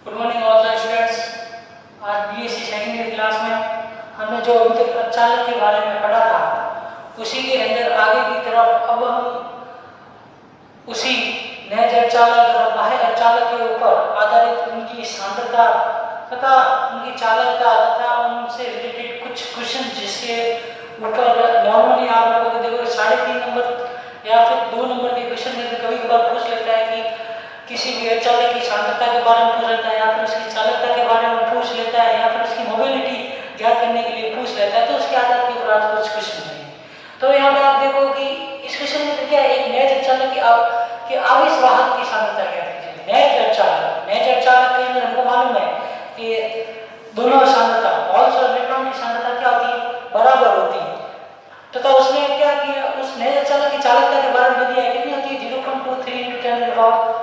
Good morning all the students. आज BSc second year class में हमने जो अभी तक अचालक के बारे में पढ़ा था उसी के अंदर आगे की तरफ अब हम उसी नए अचालक और बाह्य अचालक के ऊपर आधारित उनकी सांद्रता तथा उनकी चालकता तथा उनसे रिलेटेड कुछ क्वेश्चन जिसके ऊपर नॉर्मली आप लोगों को देखो 3.5 नंबर या फिर 2 नंबर के क्वेश्चन में कभी कभार पूछ लेता है कि किसी भी अचालक की सांद्रता के बारे में पूछ लेता है या फिर उसकी चालकता के बारे में पूछ लेता है या फिर उसकी मोबिलिटी ज्ञात करने के लिए पूछ लेता है, तो उसके आधार के ऊपर आज कुछ क्वेश्चन है। तो यहाँ पे आप देखो कि इस क्वेश्चन में क्या एक नए अचालक की आवेश वाहक की सांद्रता क्या है। नए अचालक के अंदर हमको मालूम है कि दोनों सांद्रता होल्स और इलेक्ट्रॉन की सांद्रता क्या होती है, बराबर होती है। तथा उसने क्या किया, उस नए अचालक की चालकता के बारे में दिया है कितनी होती है 0.23 ×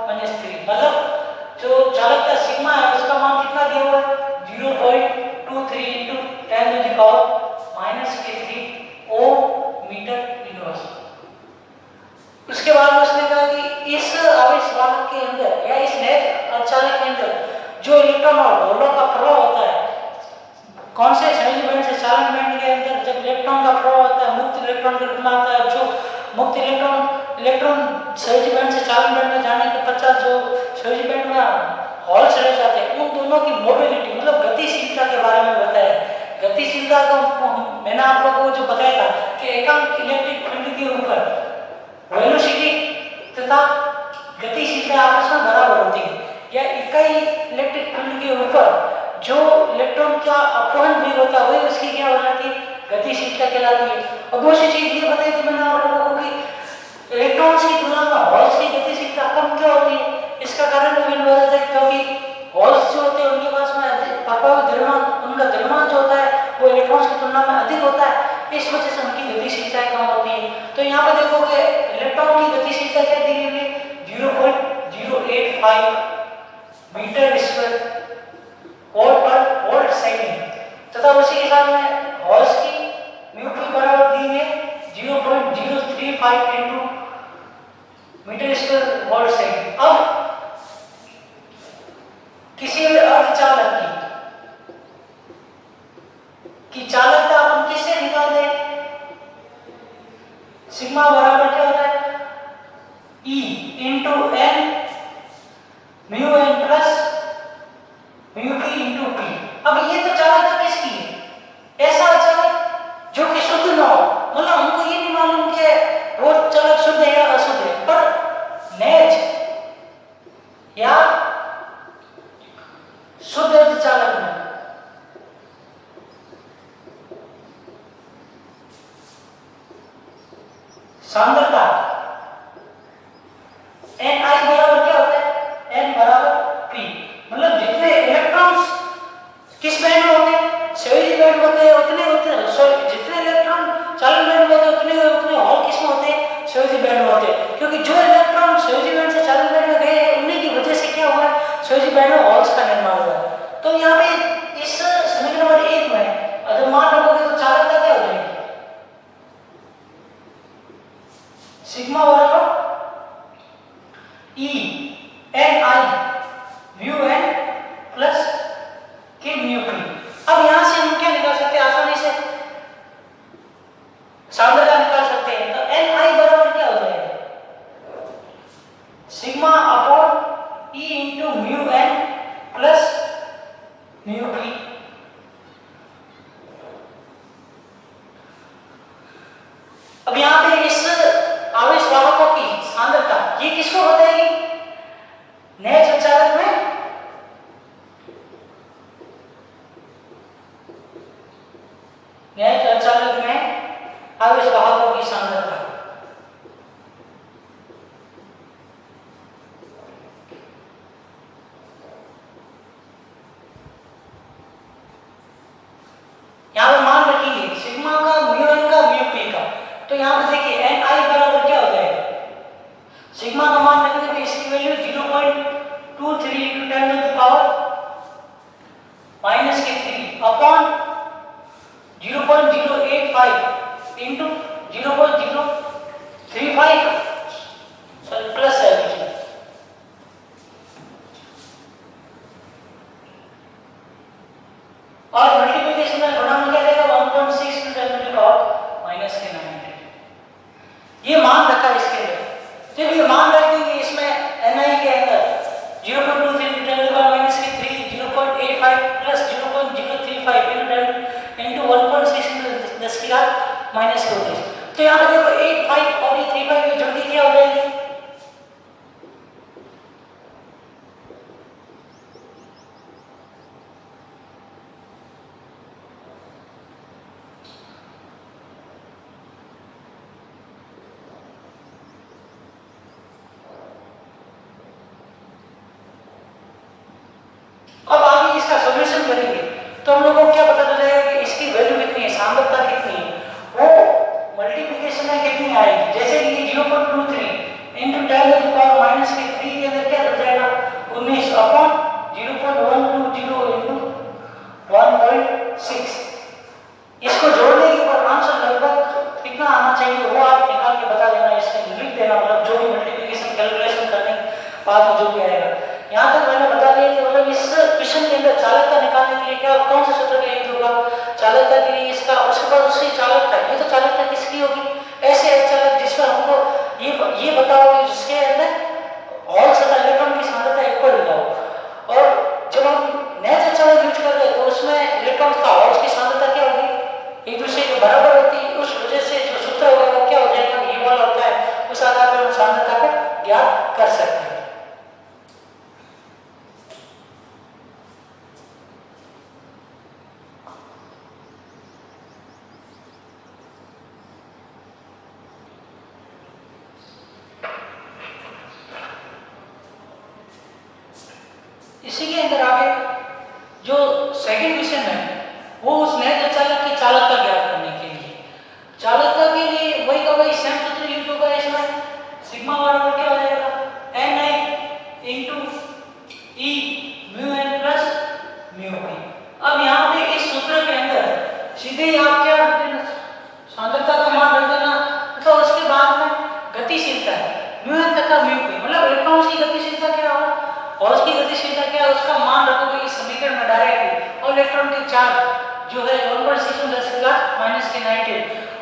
10⁻³ मतलब जो चालकता सिग्मा है उसका मान कितना दिया हुआ है 0.23 × 10⁻³ ओम मीटर इनवर्स। उसके बाद उसने कहा कि इस आवेश वाहक के अंदर या इस नए अचालक के अंदर जो इलेक्ट्रॉन और होलों का प्रवाह होता है, कौन से संयोजी बैंड से चालन बैंड के अंदर जब इलेक्ट्रॉन का प्रवाह होता है मुक्त इलेक्ट्रॉन के रूप में आता है, जो मुक्त इलेक्ट्रॉन संयोजी बैंड से चालन बैंड में जाने के पश्चात जो संयोजी बैंड में होल्स रह जाते हैं उन दोनों की मोबिलिटी मतलब गतिशीलता के बारे में बताया। गतिशीलता को मैंने आप लोगों को जो बताया था कि एकांक इलेक्ट्रिक फील्ड के ऊपर वेलोसिटी तथा गतिशीलता आपस में बराबर होती है, या इकाई इलेक्ट्रिक फील्ड के ऊपर जो इलेक्ट्रॉन का अपवहन वेग होता है वही उसकी क्या हो जाती है, गतिशीलता कहलाती है। और दूसरी चीज ये बताई थी मैंने आप लोगों को कि इलेक्ट्रॉन्स की तुलना में होल्स की गतिशीलता कम क्यों होती है। इसका कारण तो मैंने बताया था क्योंकि होल्स जो होते हैं उनके पास में प्रभावी द्रव्यमान, उनका द्रव्यमान जो होता है वो इलेक्ट्रॉन्स की तुलना में अधिक होता है, इस वजह से उनकी गतिशीलता कम होती है। तो यहाँ पे देखोगे इलेक्ट्रॉन की गतिशीलता क्या दी गई है 0.085 मीटर² वोल्ट सेकंड, तथा उसी के साथ में होल्स की म्यू की बराबर दी है 0.035 मीटर² वोल्ट सेकंड। अब किसी भी अर्धचालक की चालकता अपन किससे निकालते हैं, सिग्मा बराबर क्या होता है E × n mu n plus mu p × p। अब ये तो चालकता किसकी है, ऐसा चालक जो कि शुद्ध ना हो, मतलब हमको ये नहीं मालूम कि वो चालक शुद्ध है या अशुद्ध है, पर नेज या शुद्ध चालक में सांद्रता Ni बराबर क्या होता है, n बराबर p, मतलब जितने इलेक्ट्रॉन्स किस बैंड में होते हैं, संयोजी बैंड में होते हैं उतने जितने इलेक्ट्रॉन चालन बैंड में होते हैं उतने होल किस में होते हैं, संयोजी बैंड में होते हैं। क्योंकि जो इलेक्ट्रॉन संयोजी बैंड से चालन बैंड में गए हैं उन्हीं की वजह से क्या हुआ है, संयोजी बैंड में होल्स का निर्माण हुआ है। तो यहाँ पे इस समीकरण नंबर 1 में अगर मान रखोगे तो चालकता क्या हो जाएगी, सिग्मा बराबर E Ni mu n plus के म्यू p। अब यहां से हम क्या निकाल सकते हैं, आसानी से सांद्रता निकाल सकते हैं। तो Ni बराबर क्या हो जाएगा, sigma upon E × mu n plus mu p। अब यहां पे इस आवेश वाहकों की सांद्रता ये किसको बताएगी, नए अचालक में आवेश वाहकों की सांद्रता। यहां पर मान रखिए सिग्मा का म्यू n का म्यू p का, तो यहां पर देखिए Ni बराबर क्या हो जाएगा, सिग्मा का मान रखेंगे तो इसकी वैल्यू 0.23 × 10⁻³ अपॉन 0.085 × 0.035 प्लस है माइनस के 19। तो यहाँ पे देखो 8 5 और ये 3 5 में जल्दी क्या हो जाएगी? अब आगे इसका सॉल्यूशन करेंगे तो हम लोगों को क्या पता चल जाएगा कि इसकी वैल्यू कितनी है, सांद्रता कितनी है, वो मल्टीप्लिकेशन में कितनी आएगी। जैसे कि 0.23 इंटू 10 टू पावर माइनस के 3 के अंदर क्या हो जाएगा 19 अपॉन 0.120 इंटू 1.6। इसको जोड़ने के बाद आंसर लगभग कितना आना चाहिए वो आप निकाल के बता देना, इसमें लिख देना, मतलब जो भी मल्टीप्लिकेशन कैलकुलेशन करने के बाद में जो भी आएगा। यहाँ तक मैंने बता दिया कि मतलब इस क्वेश्चन के अंदर चालकता निकालने के लिए क्या कौन सा सूत्र का यूज होगा, चालकता के लिए इसका, उसके बाद उसकी चालकता, ये तो चालकता किसकी होगी, ऐसे चालक जिसमें हमको ये बताओ कि जिसके अंदर हॉल सतह इलेक्ट्रॉन की सांद्रता इक्वल हो। और जब हम नेचर चालक यूज कर रहे हैं तो उसमें इलेक्ट्रॉन का हॉल की सांद्रता क्या होगी, एक दूसरे के बराबर होती है। उस वजह से जो सूत्र होगा वो क्या हो जाएगा, ये वाला होता है, उस आधार पर हम सांद्रता को ज्ञात कर सकते हैं। इसी के अंदर आगे जो सेकंड क्वेश्चन है वो उस नेत्र चालक की चालकता ज्ञात करने के लिए, चालकता के लिए वही का वही सेम सूत्र यूज होगा। इसमें सिग्मा बराबर क्या हो जाएगा Na into e mu n plus mu p. अब यहाँ पे इस सूत्र के अंदर सीधे ही आप क्या रख देना, सांद्रता का मान रख देना, तो उसके बाद में गतिशीलता म्यू एन तथा म्यू पी, मतलब इलेक्ट्रॉन की गतिशीलता क्या होगा और उसकी गतिशीलता क्या है उसका मान रखोगे इस समीकरण में डायरेक्टली, और इलेक्ट्रॉन के चार्ज जो है 1.6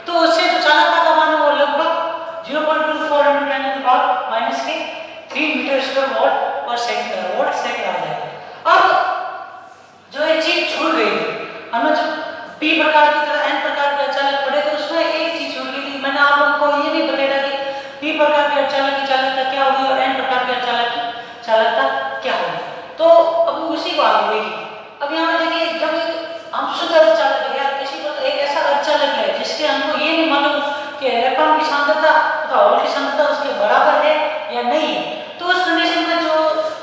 तो उससे जो चालकता का मान है वो लगभग 0.24 × 10⁻³ मीटर स्क्वायर वोल्ट पर सेकंड आ जाएगा। अब जो ये चीज छूट गई थी, हमने जो पी प्रकार की तरह एन प्रकार के अचालक पढ़े थे उसमें एक चीज छूट गई थी, मैंने आप लोगों को ये नहीं बताया कि पी प्रकार के अचालक की चालकता क्या होगी और एन प्रकार के अचालक की चालकता क्या होगी। तो अब उसी को आगे देखिए। अब यहाँ देखिए जब हम शुद्ध अर्धचालक या किसी को एक ऐसा अर्धचालक है जिसके हमको ये नहीं मालूम कि इलेक्ट्रॉन की सांद्रता तथा होल की सांद्रता उसके बराबर है या नहीं है, तो उस कंडीशन में जो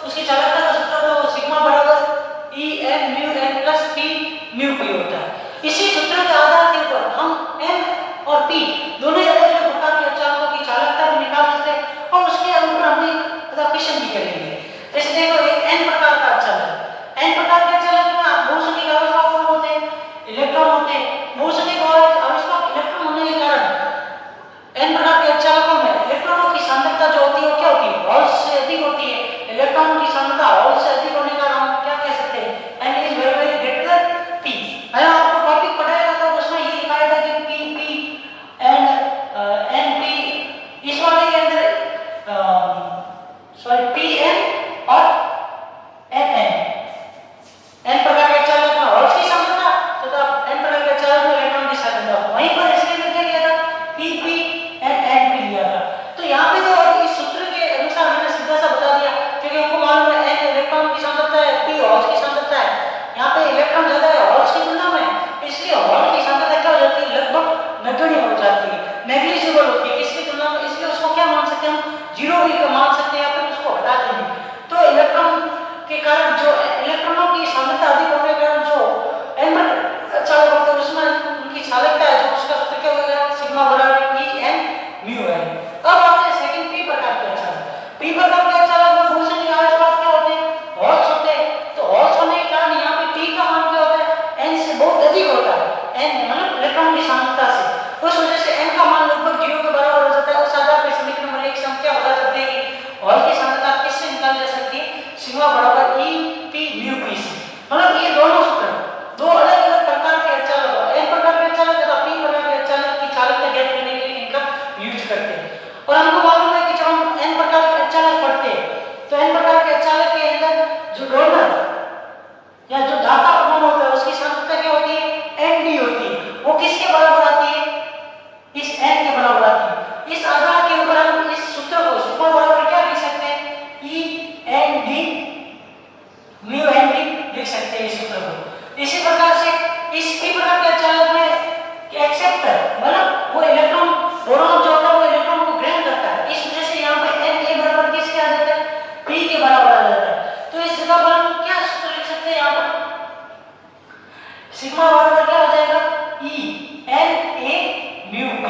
उसकी चालकता का सूत्र होता है वो सिग्मा बराबर e n mu n plus p mu p होता है। इसी सूत्र के आधार के ऊपर हम एन और पी दोनों अलग अलग प्रकार के अचालकों की चालकता भी निकाल सकते हैं और उसके ऊपर हम क्वेश्चन भी करेंगे। जैसे देखो एक एन प्रकार का अचालक, एन प्रकार के अचालक में बहुत संख्यक आवेशवाहक कौन होते हैं, इलेक्ट्रॉन होते हैं। बहुत संख्यक आवेशवाहक इलेक्ट्रॉन होने के कारण एन प्रकार के अचालकों में इलेक्ट्रॉनों की सांद्रता जो होती है वो क्या होती है, हॉल से अधिक होती है। इलेक्ट्रॉन की सांद्रता हॉल से अधिक होने का हम क्या कह सकते हैं, n is very very greater than p. मैंने आपको टॉपिक पढ़ाया था तो उसमें ये लिखाया था कि पी पी एंड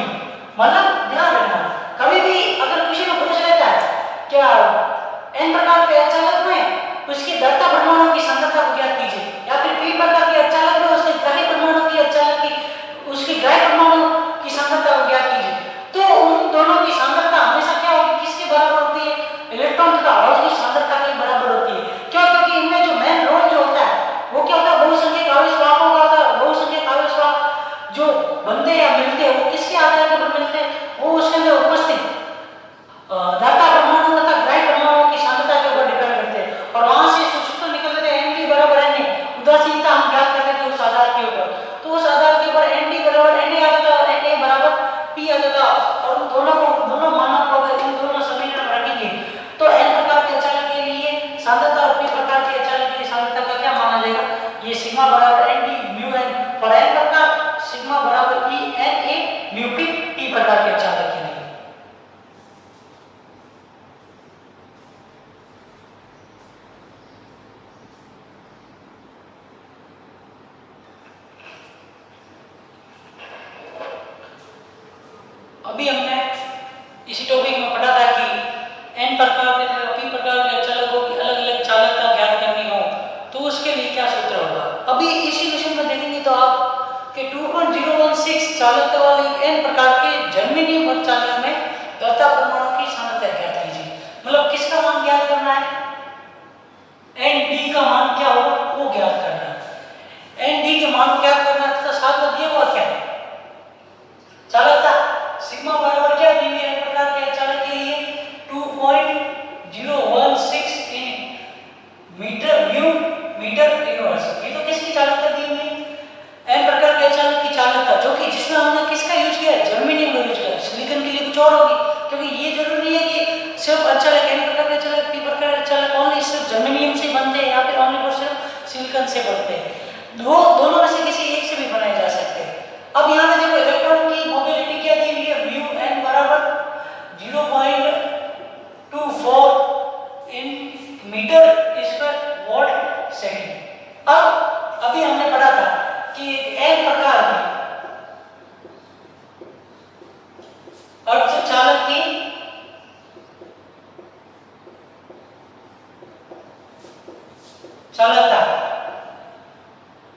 बी। मतलब ध्यान रखना, कभी भी अगर किसी को पूछ लेता है क्या n प्रकार के अचालक में उसकी धर्ता परमाणु की सांद्रता को ज्ञात कीजिए, या फिर p प्रकार के अचालक में उसके ग्राही परमाणु की अचालक की उसकी ग्राही परमाणु की सांद्रता को ज्ञात कीजिए, तो उन दोनों की सांद्रता हमेशा क्या होगी, किसके बराबर होती है, इलेक्ट्रॉन तथा होल की सांद्रता के बराबर होती है। क्यों? क्योंकि इनमें जो मेन रोल जो होता है वो क्या होता है, बहुसंख्यक आवेशवाहकों का होता है। बहुसंख्यक आवेशवाहक जो बनते या मिलते हैं वो किसके आधार पर मिलते हैं, वो उसके अंदर उपस्थित धर्ता परमाणु तथा ग्राही परमाणु की सांद्रता के ऊपर डिपेंड करते हैं, और वहां से सूत्र निकलते हैं Nd बराबर Na। उदासीनता हम ज्ञात करते थे उस आधार के ऊपर, तो उस आधार के ऊपर Nd बराबर Na आ जाता है, Na बराबर P आ जाता है, और दोनों मानों को अगर इन दोनों समीकरण रखेंगे तो n प्रकार के अचालक के लिए सांद्रता और p प्रकार के अचालक के लिए सांद्रता का क्या माना जाएगा, ये सिग्मा बराबर Nd म्यू n और n प्रकार सिग्मा बराबर E Na mu p p प्रकार के अचालक के लिए। अभी हमने इसी टॉपिक में पढ़ा था कि n प्रकार के तथा p प्रकार के अचालकों की अलग-अलग चालकता ज्ञात करनी हो तो उसके लिए क्या सूत्र होगा। अभी इसी क्वेश्चन में देखेंगे तो आप के 2.016 चालकता वाले n प्रकार के जर्मेनियम अर्धचालक में धर्ता परमाणु की सांद्रता ज्ञात कीजिए। मतलब किसका मान ज्ञात करना है, Nd का मान क्या होगा वो ज्ञात करना है। Nd के मान को ज्ञात करना है तथा साथ में दिया हुआ क्या है चालकता, सिग्मा बराबर क्या दी हुई है n प्रकार के अचालक के लिए 2.016 मीटर इनवर्स। ये तो किसकी चालकता दी हुई है, n प्रकार के अचालक की चालकता, जो कि जिसमें हमने किसका यूज किया, जर्मेनियम का यूज किया। सिलिकॉन के लिए कुछ और होगी, क्योंकि ये जरूरी नहीं है कि सिर्फ अचालक n प्रकार के अचालक p प्रकार के अचालक ओनली सिर्फ जर्मेनियम से बनते हैं या फिर ओनली सिर्फ सिलिकॉन से बनते हैं, वो दोनों में से किसी एक से भी बनाए जा सकते हैं। अब यहाँ पे देखो इलेक्ट्रॉन की मोबिलिटी क्या दी हुई है, म्यू n बराबर 0.24 in metre square volt second. अब अभी हमने पढ़ा था कि n प्रकार की अर्धचालक की चालकता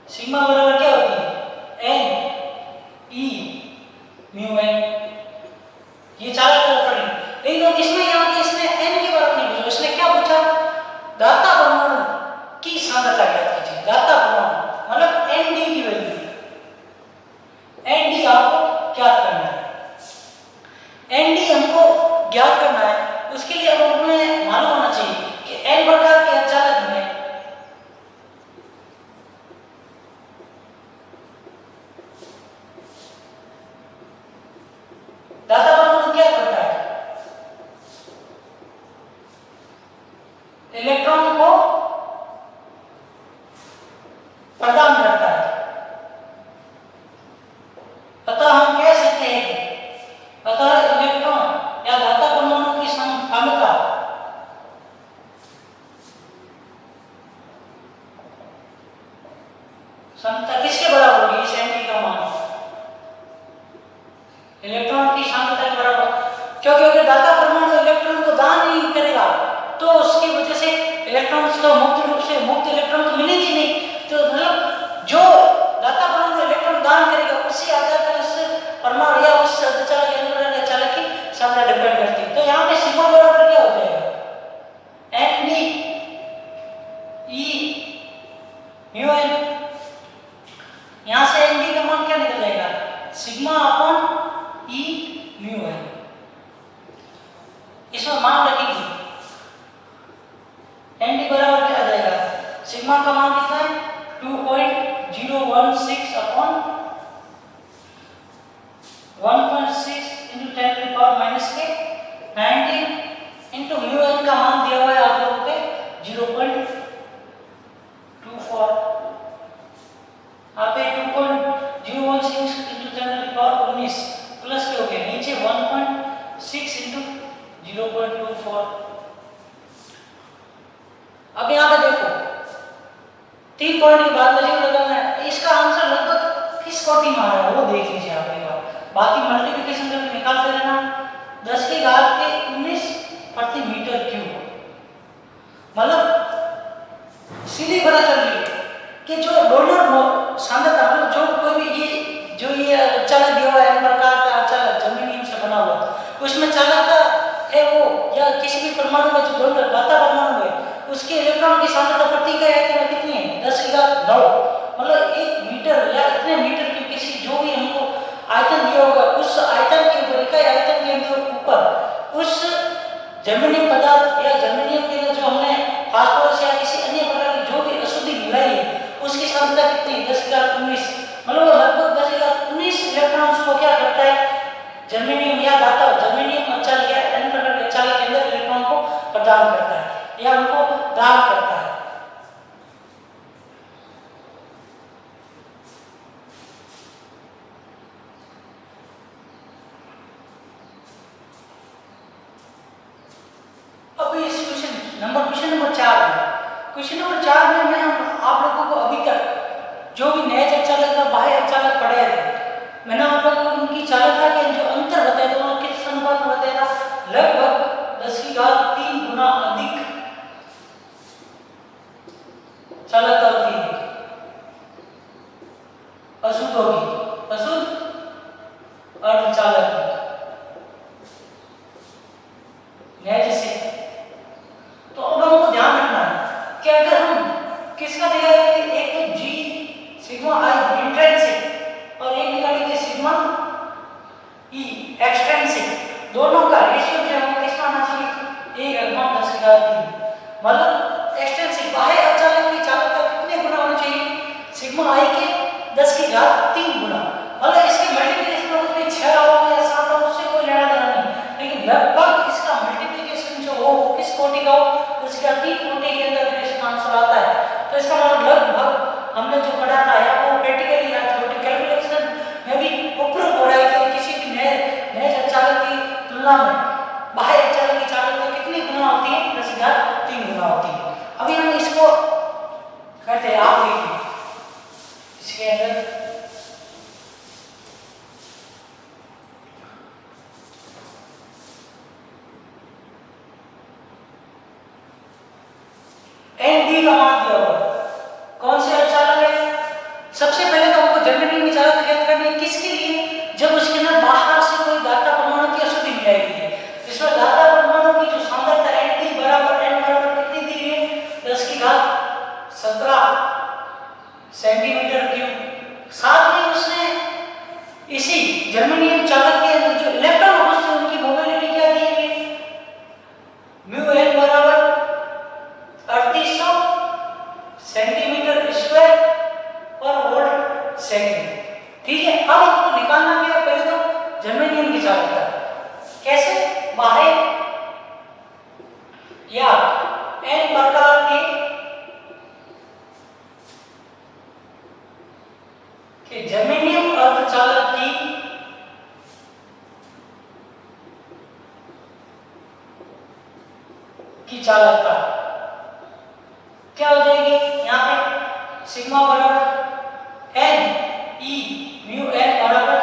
सिग्मा बराबर क्या होती है, n E म्यू n, ये चालकता पढ़ी। लेकिन इसमें यहाँ पे इसने n के बराबर नहीं पूछा, इसने क्या पूछा, धर्ता परमाणु की सांद्रता ज्ञात कीजिए। धर्ता परमाणु मतलब Nd की वैल्यू, Nd आपको ज्ञात करना है, Nd हमको ज्ञात करना है। उसके लिए हमें मालूम होना चाहिए कि n प्रकार के अचालक में धर्ता परमाणु क्या करता है, इलेक्ट्रॉन को प्रदान करता है। अतः हम कह सकते हैं कि अतः इलेक्ट्रॉन या धर्ता परमाणु की सांद्रता किसके बराबर होगी, इस Nd का मान इलेक्ट्रॉन की सांद्रता के बराबर, क्योंकि अगर धर्ता परमाणु इलेक्ट्रॉन को दान नहीं करेगा तो उसकी वजह से इलेक्ट्रॉन को मुक्त रूप से मुक्त इलेक्ट्रॉन तो मिलेगी नहीं, तो मतलब जो धर्ता परमाणु इलेक्ट्रॉन दान करेगा उसी आधार पर उस परमाणु या उस अर्धचालक के चालक की सांद्रता डिपेंड करती है। तो यहाँ पे सिग्मा बराबर क्या हो जाएगा, Nd E म्यू n, यहाँ से Nd का मान क्या निकल जाएगा, sigma upon E mu n। इसमें मान रखेंगे Nd बराबर क्या आ जाएगा, सिग्मा का मान कितना है 2.016 upon 1.6 into 10 to the power minus के 19 into म्यू n का मान दिया हुआ है आप लोगों के 0.24, आप 2.016 into 10 to the power 19 plus के हो गया नीचे 1.6 into 0.24। अब यहाँ पे देखो 3 पॉइंट की बात लगाना है, इसका आंसर लगभग किस कोटि में आ रहा है वो देख लीजिए आप एक बार। बाकी मल्टीप्लिकेशन कि जो डोनर सांद्रता मतलब जो कोई भी ये चालक दिया हुआ है प्रकार का चालक जर्मेनियम से बना हुआ उसमें चालकता है वो या किसी भी परमाणु में जो डोनर दाता परमाणु है उसके इलेक्ट्रॉन की सांद्रता प्रति इकाई आयतन में कितनी है 10⁹ मतलब 1 मीटर या इतने मीटर की किसी जो भी हमको आयतन दिया होगा उस आयतन के ऊपर इकाई आयतन के ऊपर उस जर्मेनियम पदार्थ या जर्मेनियम के अंदर जो हमने फास्फोरस या किसी अन्य प्रकार की जो भी अशुद्धि मिलाई है उसकी सांद्रता कितनी 10⁻19 मतलब लगभग 10⁻19 इलेक्ट्रॉन्स को क्या करता है जर्मेनियम या धातु जर्मेनियम अचालक या अन्य प्रकार के अचालक के अंदर इलेक्ट्रॉन को प्रदान करता है या उनको दान करता है। अब इस क्वेश्चन नंबर 4 है। क्वेश्चन नंबर 4 में मैं आप लोगों को अभी तक जो भी नए अचालक या बाह्य अचालक पढ़े थे मैंने आप लोगों को उनकी चालकता के जो अंतर बताया था वो किस अनुपात में बताया था लगभग 10⁻³ गुना अधिक चालकता होती है अशुद्धों की अशुद्ध अर्धचालक नए जैसे। तो अब हमको ध्यान रखना है कि अगर हम किसका दिया है एक तो G सिग्मा I इंट्रिंसिक और एक निकालेंगे सिग्मा E एक्सट्रिंसिक दोनों का रेशियो जो है किसका आना चाहिए 1/10⁻³ मतलब एक्सट्रिंसिक बाह्य अचालक की चालकता कितने गुना होनी चाहिए सिग्मा I के 10⁻³ गुना मतलब इसके मल्टीप्लिकेशन अगर कोई 6 आओ या 7 आओ उससे कोई लेना देना नहीं लेकिन लगभग इसका मल्टीप्लिकेशन जो हो किस कोटि का हो उसका 3 कोटि के अंदर इसका आंसर आता है। तो इसका मतलब लगभग हमने जो पढ़ा था या वो प्रैक्टिकली या थ्योरेटिकल कैलकुलेशन में भी उपरोक्त हो रहा है कि किसी भी नए अचालक की तुलना में बाह्य अचालक की चालकता कितनी गुना होती है 10⁻³ गुना होती है। अभी हम इसको करते हैं आप देखिए इसके अंदर ND का मान दिया हुआ कौन से अचालक है सबसे पहले तो हमको जर्मेनियम की चालकता ज्ञात करनी है किसके लिए जब उसके अंदर बाहर से कोई दाता परमाणु की अशुद्धि मिलाई है जिसमें दाता परमाणु की जो सांद्रता ND बराबर N बराबर कितनी दी है 10⁻17 सेंटीमीटर क्यूब। साथ में उसने इसी जर्मेनियम चालक के अंदर जो इलेक्ट्रॉन होते उनकी मोबिलिटी क्या दी है μN बराबर 3800 सेंटीमीटर स्क्वायर पर वोल्ट सेकंड। ठीक है अब आपको निकालना क्या पहले तो जर्मेनियम की चालकता कैसे बाह्य या N प्रकार के जर्मेनियम अर्धचालक की चालकता क्या हो जाएगी यहाँ पे सिग्मा बराबर N E म्यू N बराबर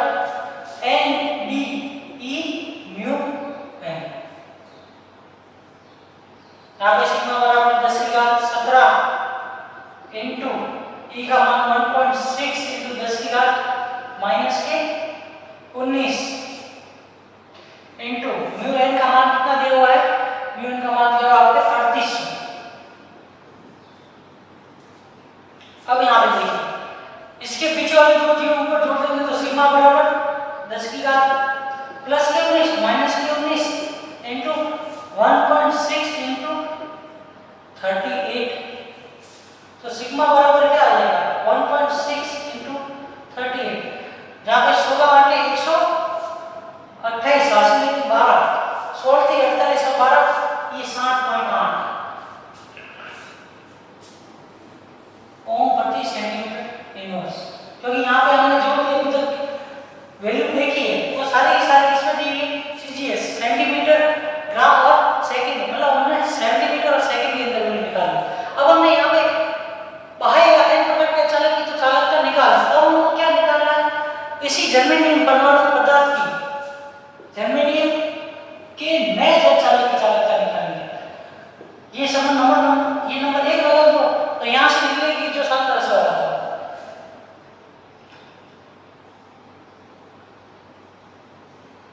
N D E mu N। यहाँ पे सिग्मा बराबर 10⁻17 इंटू E का मान 1.6 इंटू 10⁻⁻19 इंटू म्यू N का मान कितना दिया हुआ है म्यू N का मान दिया हुआ है 3800। अब यहाँ पे देखिए इसके पीछे वाले दो जीरो ऊपर जोड़ देंगे तो सिग्मा बराबर 10⁻+ के 19 माइनस के 19 इंटू 1.6 इंटू 38 तो सिग्मा बराबर क्या आ जाएगा 1.6 इंटू 38 जहाँ पे 16 वाले 128 हासिल की 12 16 थी 48 और 12 ये 60.8 ओम प्रति सेंटीमीटर इनवर्स क्योंकि यहाँ पे हमने जो भी अभी तक वैल्यू देखी है वो सारी की सारी किसमें दी हुई CGS सेंटीमीटर ग्राम और सेकंड मतलब हमने सेंटीमीटर और सेकंड के अंदर वैल्यू निकाली। अब हमने यहाँ पे बाह्य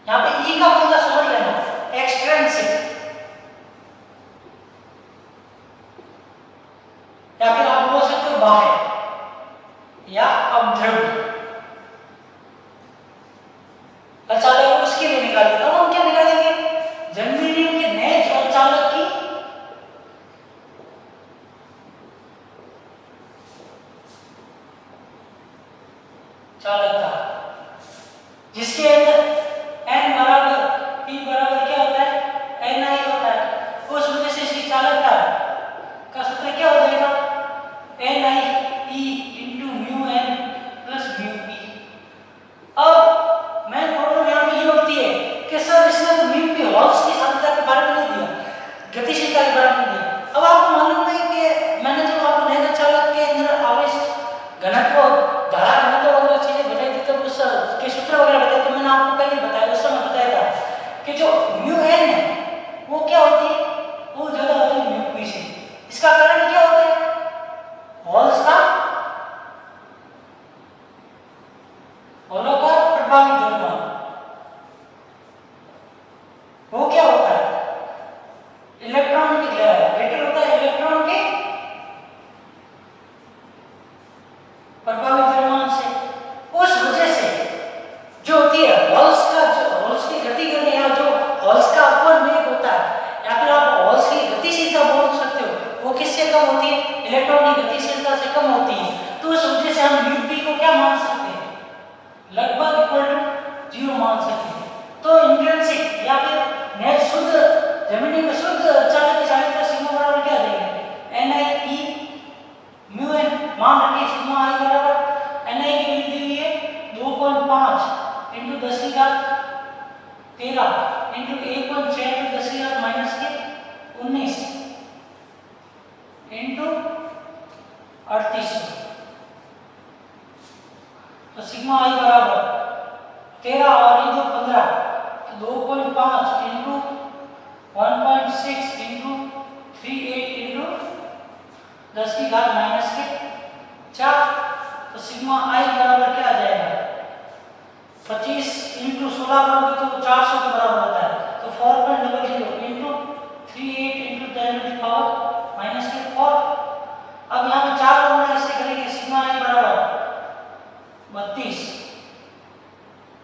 यहाँ पे ई का मतलब समझ लेना, एक्सट्रेंसिक या फिर आप बोल सकते हो बाह्य या अवधर्व। अच्छा अगर उसके लिए निकालें तो हम क्या निकालेंगे, जर्मेनियम के नेज और चालक की चालकता, जिसके अंदर n बराबर p बराबर क्या होता है, ni होता है। उस वजह से इसकी चालकता का सूत्र क्या हो जाएगा, ni e into mu n plus mu p। अब मैं प्रॉब्लम यहाँ पे ये होती है कि सर इसने तो mu p हॉल्स की सांद्रता के बारे में नहीं दिया, गतिशीलता के बारे में नहीं दिया। अब आपको मालूम है कि मैंने जो आपको नेत्र चालक के अंदर आवेश घनत्व, धारा घनत्व वगैरह चीजें बताई थी, तब उस के सूत्र वगैरह बताए, तो मैंने आपको पहले बताया, उस समय बताया था कि जो म्यू एन है वो क्या होती है, वो ज्यादा होती है म्यू पी से। इसका कारण क्या होता है, हॉल्स का हॉलों का प्रभावी द्रव्यमान, वो क्या होता है, इलेक्ट्रॉन की वेक्टर होता है, इलेक्ट्रॉन के प्रभावी द्रव्यमान से। उस वजह से जो होती है हॉल्स का, जो हॉल्स की गति करने या जो हॉल्स का अपवन वेग होता है, या फिर आप हॉल्स की गतिशीलता बोल सकते हो, वो किससे कम होती है, इलेक्ट्रॉन की गतिशीलता से कम होती है। तो उस वजह से हम u_p को क्या मान सकते हैं, लगभग इक्वल टू 0 मान सकते हैं। तो इंट्रिंसिक या फिर नेट शुद्ध जर्मेनियम में शुद्ध चालक की चालकता सिग्मा बराबर क्या देंगे, ni e mu n, मान रखिए सिग्मा i बराबर ni की वैल्यू दी हुई है 2.5 into 10 की घात 13 into 1.6 into 10 की घात माइनस के 19 into 3800। तो सिग्मा i बराबर 13 और ये 15, तो 2.5 into 1.6 into 38 into 10 की घात माइनस के 4। तो सिग्मा i बराबर क्या आ जाएगा, 25 into 16 करोगे तो 400 के बराबर होता है। तो 4.00 into 38 into 10 to the power minus के 4। अब यहाँ पे 4 होना, इससे करेंगे सिग्मा i बराबर 32,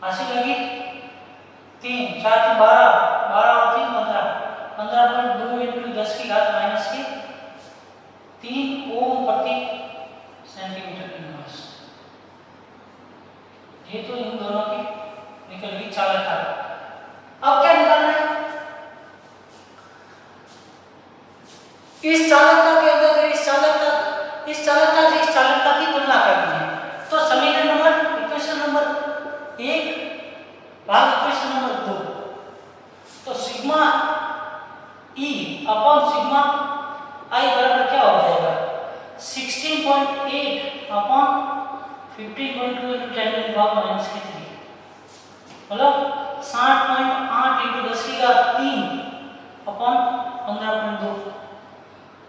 हासिल होगी 3, 4 की 12, 12 और 3 15, 15.2 into 10 की घात माइनस के 3 ओम प्रति सेंटीमीटर इनवर्स। ये तो इन दोनों की निकल गई चालकता। अब क्या निकालना है, इस चालकता के अंदर इस चालकता से इस चालकता की तुलना करनी है। तो समीकरण नंबर, इक्वेशन नंबर 1 भाग इक्वेशन नंबर 2, तो सिग्मा ई अपॉन सिग्मा आई बराबर क्या हो जाएगा, 16.8 upon 15.2 into 10 to the power minus के 3, मतलब 60.8 into 10 की घात 3 अपॉन 15.2।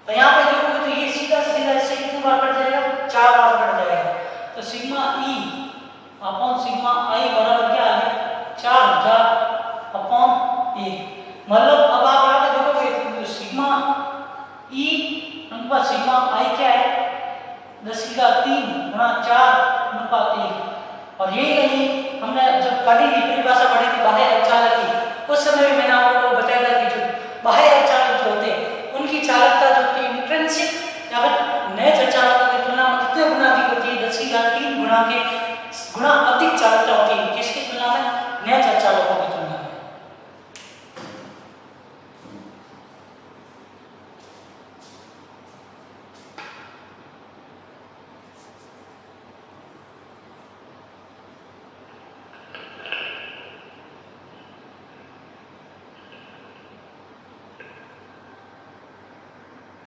तो यहाँ पे देखोगे तो ये सीधा सीधा इससे कितनी बार कट जाएगा, 4 बार कट जाएगा। तो सिग्मा ई अपॉन सिग्मा आई बराबर क्या आ गया, 4 अपॉन 1। मतलब अब आप यहाँ पे देखोगे सिग्मा ई अनुपात सिग्मा आई क्या है, 10 की घात 3 गुणा 4 अनुपात 1। और यही नहीं, हमने जब पढ़ी थी परिभाषा पढ़ी थी बाह्य अर्धचालक की, उस समय भी मैंने आपको बताया था कि जो बाह्य अर्धचालक जो होते हैं उनकी चालकता जो होती है इंट्रिंसिक या फिर नेज अर्धचालकों की तुलना में कितने गुना अधिक होती है, 10 की घात 3 गुना के